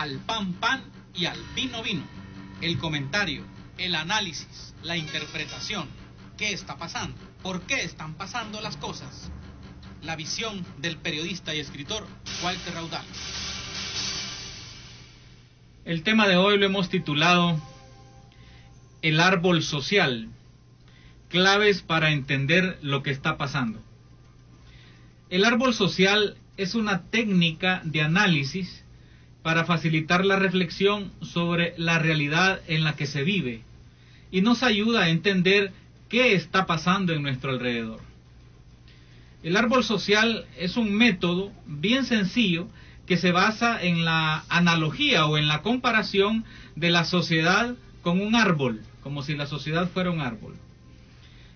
al pan pan y al vino vino. El comentario, el análisis, la interpretación. ¿Qué está pasando? ¿Por qué están pasando las cosas? La visión del periodista y escritor Walter Raudal. El tema de hoy lo hemos titulado El árbol social. Claves para entender lo que está pasando. El árbol social es una técnica de análisis para facilitar la reflexión sobre la realidad en la que se vive y nos ayuda a entender qué está pasando en nuestro alrededor. El árbol social es un método bien sencillo que se basa en la analogía o en la comparación de la sociedad con un árbol, como si la sociedad fuera un árbol.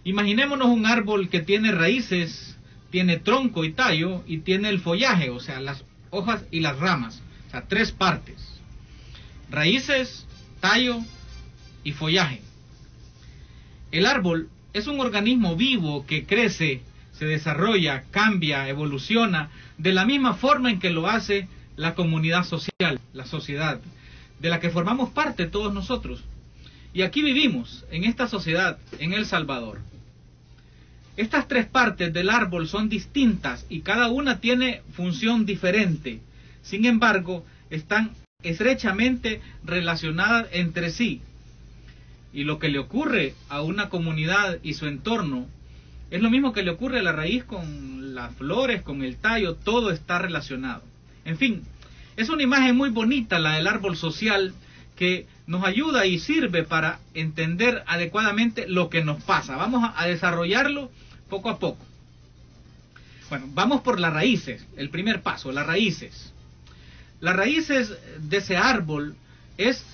Imaginémonos un árbol que tiene raíces, tiene tronco y tallo, y tiene el follaje, o sea, las hojas y las ramas, o sea, tres partes: raíces, tallo y follaje. El árbol es un organismo vivo que crece, se desarrolla, cambia, evoluciona, de la misma forma en que lo hace la comunidad social, la sociedad, de la que formamos parte todos nosotros. Y aquí vivimos, en esta sociedad, en El Salvador. Estas tres partes del árbol son distintas y cada una tiene función diferente. Sin embargo, están estrechamente relacionadas entre sí. Y lo que le ocurre a una comunidad y su entorno es lo mismo que le ocurre a la raíz con las flores, con el tallo, todo está relacionado. En fin, es una imagen muy bonita la del árbol social que nos ayuda y sirve para entender adecuadamente lo que nos pasa. Vamos a desarrollarlo poco a poco. Bueno, vamos por las raíces, el primer paso, las raíces. Las raíces de ese árbol es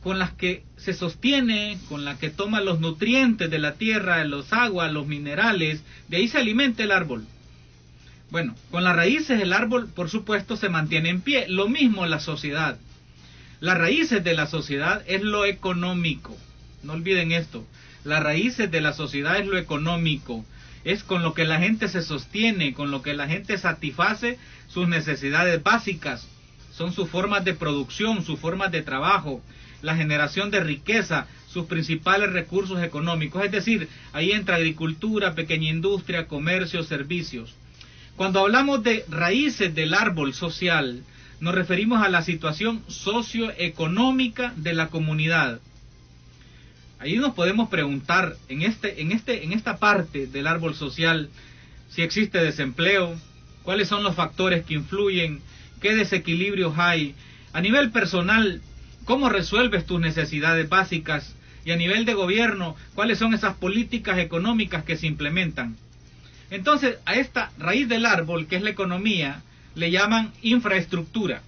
con las que se sostiene, con las que toma los nutrientes de la tierra, los aguas, los minerales, de ahí se alimenta el árbol. Bueno, con las raíces el árbol, por supuesto, se mantiene en pie. Lo mismo la sociedad. Las raíces de la sociedad es lo económico. No olviden esto. Las raíces de la sociedad es lo económico. Es con lo que la gente se sostiene, con lo que la gente satisface sus necesidades básicas. Son sus formas de producción, sus formas de trabajo, la generación de riqueza, sus principales recursos económicos. Es decir, ahí entra agricultura, pequeña industria, comercio, servicios. Cuando hablamos de raíces del árbol social, nos referimos a la situación socioeconómica de la comunidad. Ahí nos podemos preguntar, en esta parte del árbol social, si existe desempleo, cuáles son los factores que influyen, qué desequilibrios hay. A nivel personal, ¿cómo resuelves tus necesidades básicas? Y a nivel de gobierno, ¿cuáles son esas políticas económicas que se implementan? Entonces, a esta raíz del árbol, que es la economía, le llaman infraestructura.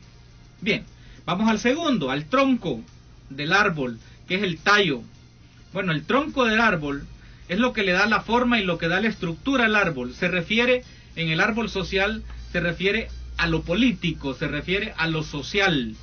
Bien, vamos al segundo, al tronco del árbol, que es el tallo. Bueno, el tronco del árbol es lo que le da la forma y lo que da la estructura al árbol. Se refiere, en el árbol social, se refiere a lo político, se refiere a lo social,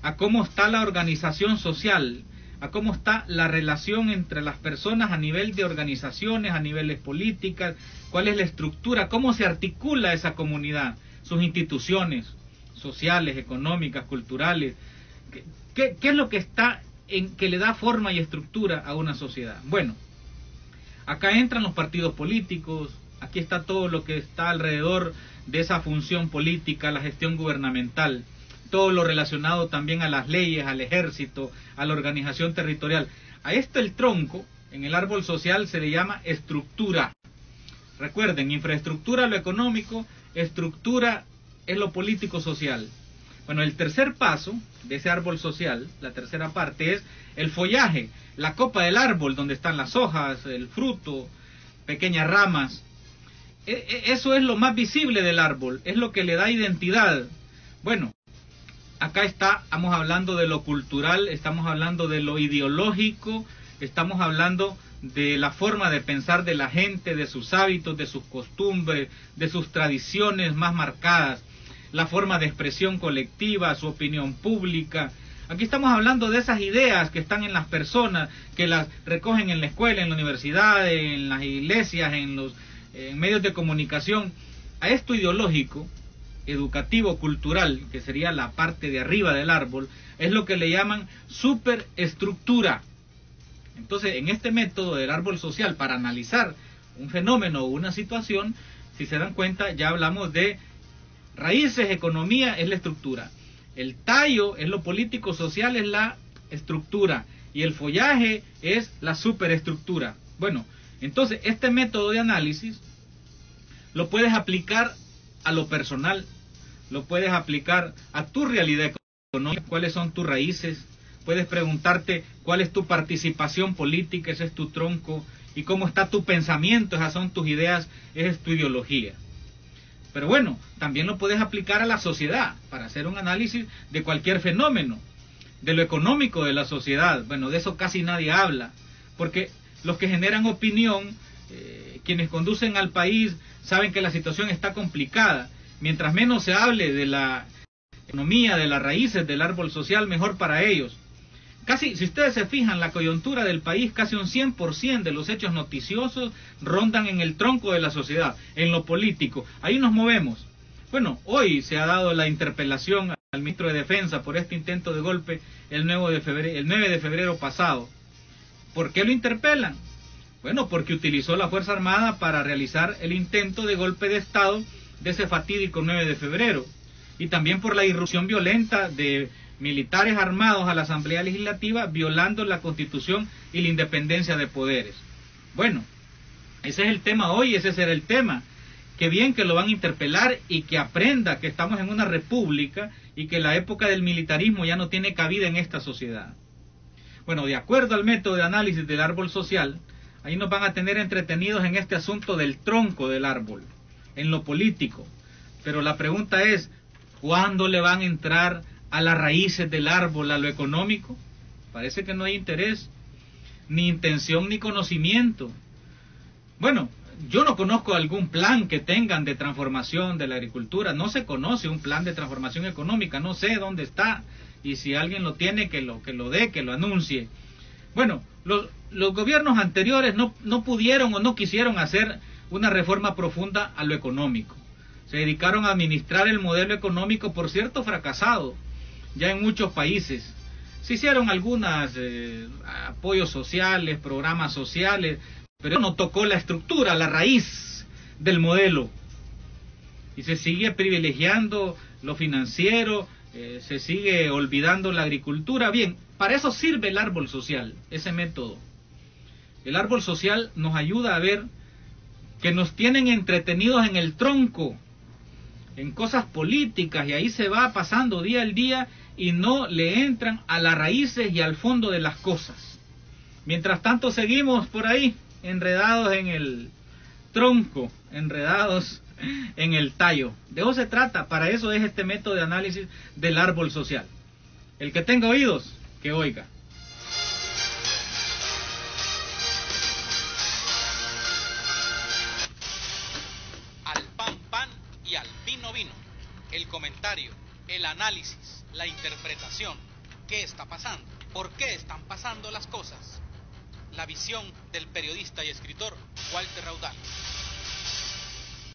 a cómo está la organización social, a cómo está la relación entre las personas a nivel de organizaciones, a niveles políticas, cuál es la estructura, cómo se articula esa comunidad, sus instituciones sociales, económicas, culturales, qué es lo que está que le da forma y estructura a una sociedad. Bueno, acá entran los partidos políticos, aquí está todo lo que está alrededor de esa función política, la gestión gubernamental, todo lo relacionado también a las leyes, al ejército, a la organización territorial. A esto el tronco, en el árbol social, se le llama estructura. Recuerden, infraestructura lo económico, estructura es lo político-social. Bueno, el tercer paso de ese árbol social, la tercera parte, es el follaje, la copa del árbol, donde están las hojas, el fruto, pequeñas ramas. Eso es lo más visible del árbol, es lo que le da identidad. Bueno, acá estamos hablando de lo cultural, estamos hablando de lo ideológico, estamos hablando de la forma de pensar de la gente, de sus hábitos, de sus costumbres, de sus tradiciones más marcadas, la forma de expresión colectiva, su opinión pública. Aquí estamos hablando de esas ideas que están en las personas, que las recogen en la escuela, en la universidad, en las iglesias, en medios de comunicación. A esto ideológico educativo-cultural, que sería la parte de arriba del árbol, es lo que le llaman superestructura. Entonces, en este método del árbol social, para analizar un fenómeno o una situación, si se dan cuenta, ya hablamos de raíces, economía es la estructura, el tallo es lo político social, es la estructura, y el follaje es la superestructura. Bueno, entonces este método de análisis lo puedes aplicar a lo personal, lo puedes aplicar a tu realidad económica, cuáles son tus raíces, puedes preguntarte cuál es tu participación política, ese es tu tronco, y cómo está tu pensamiento, esas son tus ideas, esa es tu ideología. Pero bueno, también lo puedes aplicar a la sociedad, para hacer un análisis de cualquier fenómeno, de lo económico de la sociedad. Bueno, de eso casi nadie habla, porque los que generan opinión, quienes conducen al país, saben que la situación está complicada. Mientras menos se hable de la economía, de las raíces del árbol social, mejor para ellos. Casi, si ustedes se fijan, la coyuntura del país, casi un 100% de los hechos noticiosos rondan en el tronco de la sociedad, en lo político. Ahí nos movemos. Bueno, hoy se ha dado la interpelación al ministro de Defensa por este intento de golpe el 9 de febrero pasado. ¿Por qué lo interpelan? Bueno, porque utilizó la Fuerza Armada para realizar el intento de golpe de Estado de ese fatídico 9 de febrero. Y también por la irrupción violenta de militares armados a la Asamblea Legislativa, violando la Constitución y la independencia de poderes. Bueno, ese es el tema hoy, ese será el tema. Qué bien que lo van a interpelar y que aprenda que estamos en una república y que la época del militarismo ya no tiene cabida en esta sociedad. Bueno, de acuerdo al método de análisis del árbol social, ahí nos van a tener entretenidos en este asunto del tronco del árbol, en lo político. Pero la pregunta es, ¿cuándo le van a entrar a las raíces del árbol, a lo económico? Parece que no hay interés, ni intención, ni conocimiento. Bueno, yo no conozco algún plan que tengan de transformación de la agricultura, no se conoce un plan de transformación económica, no sé dónde está, y si alguien lo tiene, que lo dé, que lo anuncie. Bueno, los gobiernos anteriores no pudieron o no quisieron hacer una reforma profunda a lo económico. Se dedicaron a administrar el modelo económico, por cierto, fracasado, ya en muchos países. Se hicieron algunos apoyos sociales, programas sociales, pero no tocó la estructura, la raíz del modelo. Y se sigue privilegiando lo financiero, se sigue olvidando la agricultura. Bien, para eso sirve el árbol social, ese método. El árbol social nos ayuda a ver que nos tienen entretenidos en el tronco, en cosas políticas, y ahí se va pasando día al día y no le entran a las raíces y al fondo de las cosas. Mientras tanto seguimos por ahí, enredados en el tronco, enredados en el tallo. De eso se trata, para eso es este método de análisis del árbol social. El que tenga oídos, que oiga. Al pan pan y al vino vino. El comentario, el análisis, la interpretación. ¿Qué está pasando? ¿Por qué están pasando las cosas? La visión del periodista y escritor Walter Raudal.